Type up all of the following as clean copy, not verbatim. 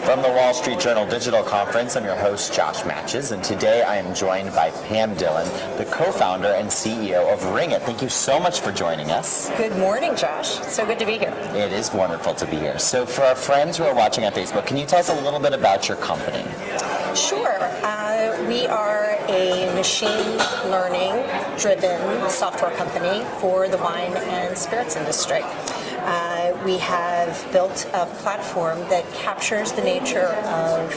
From the Wall Street Journal Digital Conference, I'm your host, Josh Matches, and today I am joined by Pam Dillon, the co-founder and CEO of RingIT. Thank you so much for joining us. Good morning, Josh. It's so good to be here. It is wonderful to be here. So for our friends who are watching on Facebook, can you tell us a little bit about your company? Sure. We are a machine learning-driven software company for the wine and spirits industry. We have built a platform that captures the nature of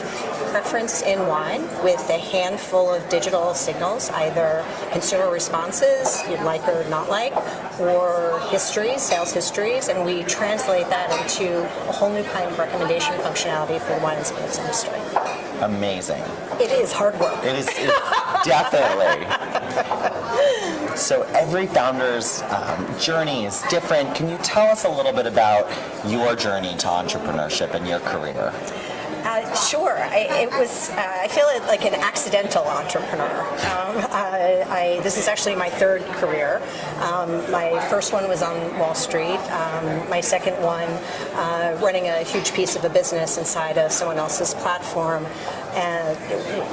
preference in wine with a handful of digital signals, either consumer responses, you'd like or not like, or histories, sales histories, and we translate that into a whole new kind of recommendation functionality for the wine and spirits industry. Amazing. It is hard work. It is definitely. So every founder's journey is different. Can you tell us a little bit about your journey to entrepreneurship and your career? Sure. I feel like an accidental entrepreneur. This is actually my third career. My first one was on Wall Street. My second one, running a huge piece of a business inside of someone else's platform. And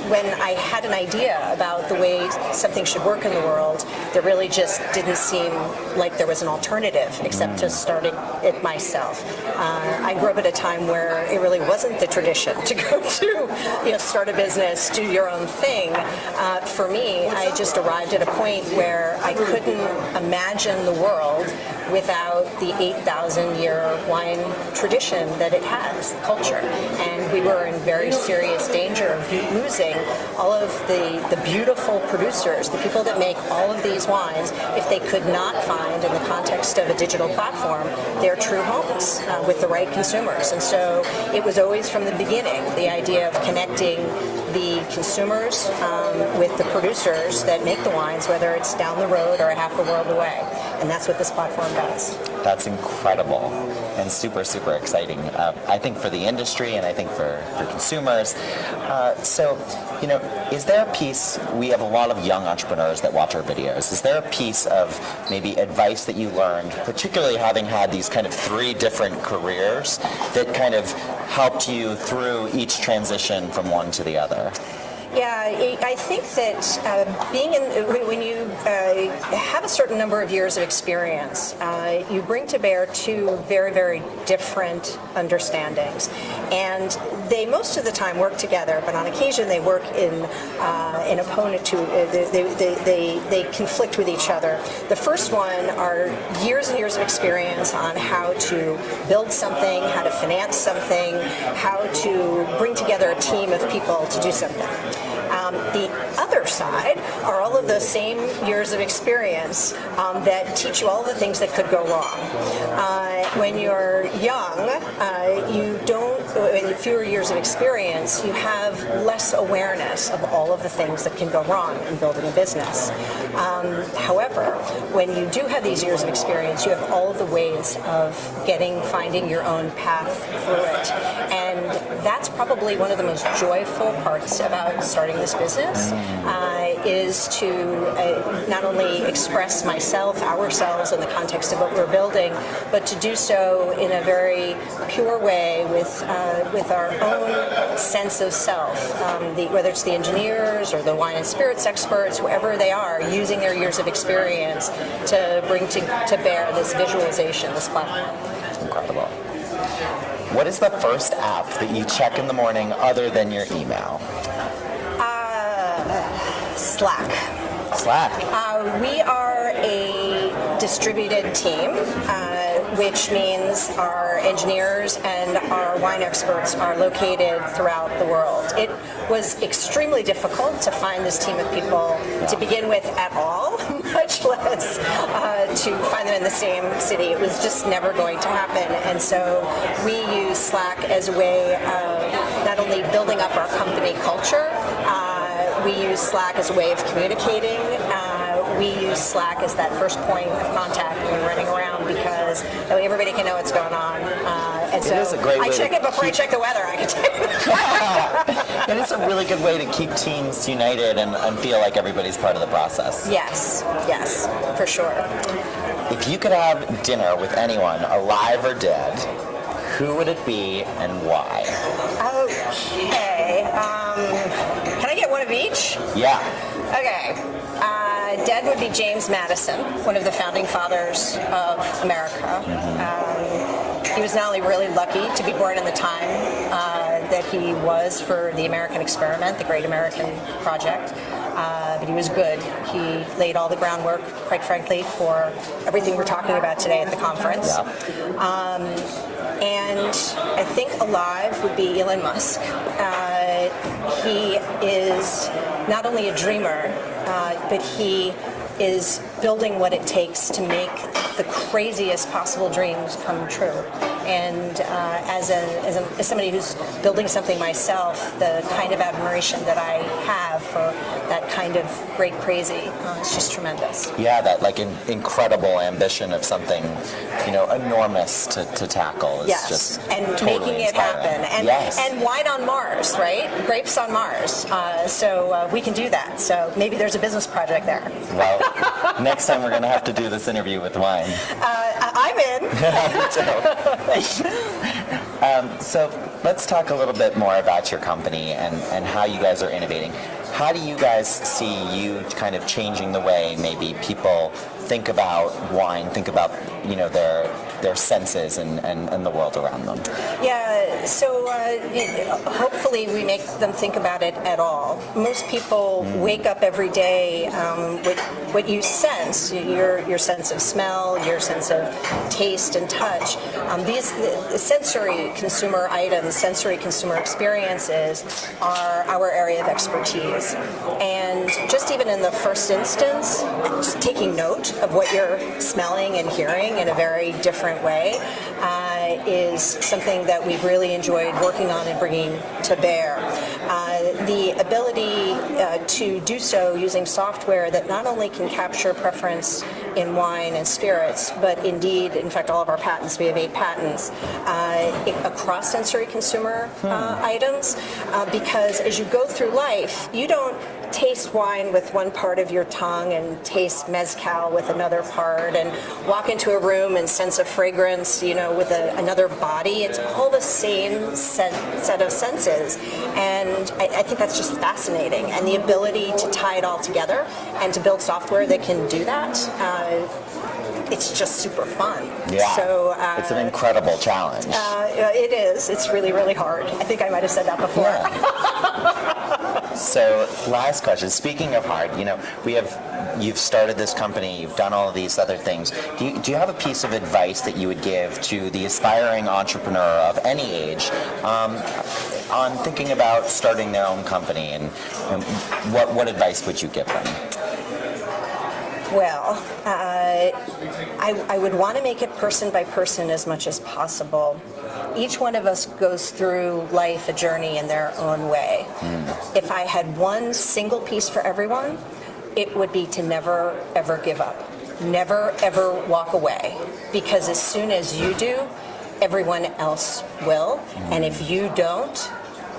when I had an idea about the way something should work in the world, there really just didn't seem like there was an alternative except to starting it myself. I grew up at a time where it really wasn't the tradition to go to, start a business, do your own thing. For me, I just arrived at a point where I couldn't imagine the world without the 8,000-year wine tradition that it has, culture. And we were in very serious danger of losing all of the beautiful producers, the people that make all of these wines, if they could not find, in the context of a digital platform, their true homes with the right consumers. And so it was always from the beginning the idea of connecting the consumers with the producers that make the wines, whether it's down the road or a half a world away. And that's what this platform does. That's incredible and super, super exciting, I think, for the industry and I think for consumers. Is there a piece, we have a lot of young entrepreneurs that watch our videos, is there a piece of maybe advice that you learned, particularly having had these kind of three different careers, that kind of helped you through each transition from one to the other? Yeah, I think that when you have a certain number of years of experience, you bring to bear two very, very different understandings, and they most of the time work together. But on occasion, they work in opponent to. They conflict with each other. The first one are years and years of experience on how to build something, how to finance something, how to bring together a team of people to do something. The other side are all of those same years of experience that teach you all the things that could go wrong. When you're young, you don't, in fewer years of experience, you have less awareness of all of the things that can go wrong in building a business. However, when you do have these years of experience, you have all of the ways of finding your own path through it. And that's probably one of the most joyful parts about starting this business, is to not only express myself, ourselves, in the context of what we're building, but to do so in a very pure way with our own sense of self, whether it's the engineers or the wine and spirits experts, whoever they are, using their years of experience to bring to bear this visualization, this platform. Incredible. What is the first app that you check in the morning other than your email? Slack. We are a distributed team, which means our engineers and our wine experts are located throughout the world. It was extremely difficult to find this team of people to begin with at all, much less to find them in the same city. It was just never going to happen. And so we use Slack as a way of not only building up our company culture, we use Slack as a way of communicating. We use Slack as that first point of contact when we're running around because everybody can know what's going on. And so I check it before I check the weather, I can tell you. And it's a really good way to keep teams united and feel like everybody's part of the process. Yes, for sure. If you could have dinner with anyone, alive or dead, who would it be and why? Okay. Can I get one of each? Yeah. Okay. Dead would be James Madison, one of the founding fathers of America. He was not only really lucky to be born in the time that he was for the American experiment, the Great American Project, but he was good. He laid all the groundwork, quite frankly, for everything we're talking about today at the conference. Yeah. And I think alive would be Elon Musk. He is not only a dreamer, but he is building what it takes to make the craziest possible dreams come true. And as somebody who's building something myself, the kind of admiration that I have for that kind of great crazy, it's just tremendous. Yeah, that like incredible ambition of something, enormous to tackle is just and totally making it inspiring. happen. And wine on Mars, right? Grapes on Mars. So we can do that. So maybe there's a business project there. Well, next time we're going to have to do this interview with wine. I'm in. So let's talk a little bit more about your company and how you guys are innovating. How do you guys see you kind of changing the way maybe people think about wine, think about their senses and the world around them? Yeah, so hopefully we make them think about it at all. Most people wake up every day with what you sense, your sense of smell, your sense of taste and touch. These sensory consumer items, sensory consumer experiences are our area of expertise. And just even in the first instance, just taking note of what you're smelling and hearing in a very different way is something that we've really enjoyed working on and bringing to bear. The ability to do so using software that not only can capture preference in wine and spirits, but indeed, in fact, all of our patents, we have 8 patents, across sensory consumer items, because as you go through life, you don't taste wine with one part of your tongue and taste mezcal with another part and walk into a room and sense a fragrance, with another body. It's all the same set of senses. And I think that's just fascinating. And the ability to tie it all together and to build software that can do that, it's just super fun. Yeah, so, it's an incredible challenge. It is. It's really, really hard. I think I might have said that before. Yeah. So, last question. Speaking of hard, you've started this company, you've done all of these other things. Do you have a piece of advice that you would give to the aspiring entrepreneur of any age on thinking about starting their own company, and what advice would you give them? Well, I would want to make it person by person as much as possible. Each one of us goes through life, a journey in their own way. If I had one single piece for everyone, it would be to never, ever give up. Never, ever walk away. Because as soon as you do, everyone else will. And if you don't,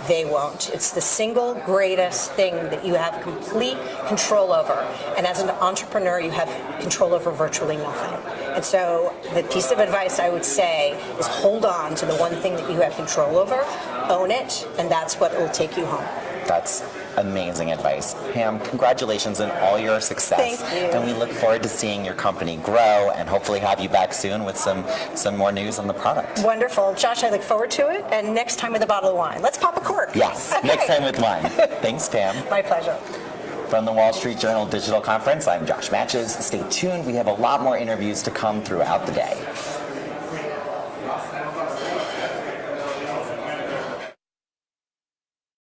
they won't. It's the single greatest thing that you have complete control over. And as an entrepreneur, you have control over virtually nothing. And so the piece of advice I would say is hold on to the one thing that you have control over, own it, and that's what will take you home. That's amazing advice. Pam, congratulations on all your success. Thank you. And we look forward to seeing your company grow and hopefully have you back soon with some more news on the product. Wonderful. Josh, I look forward to it. And next time with a bottle of wine. Let's pop a cork. Yes, Okay. next time with wine. Thanks, Pam. My pleasure. From the Wall Street Journal Digital Conference, I'm Josh Matches. Stay tuned. We have a lot more interviews to come throughout the day.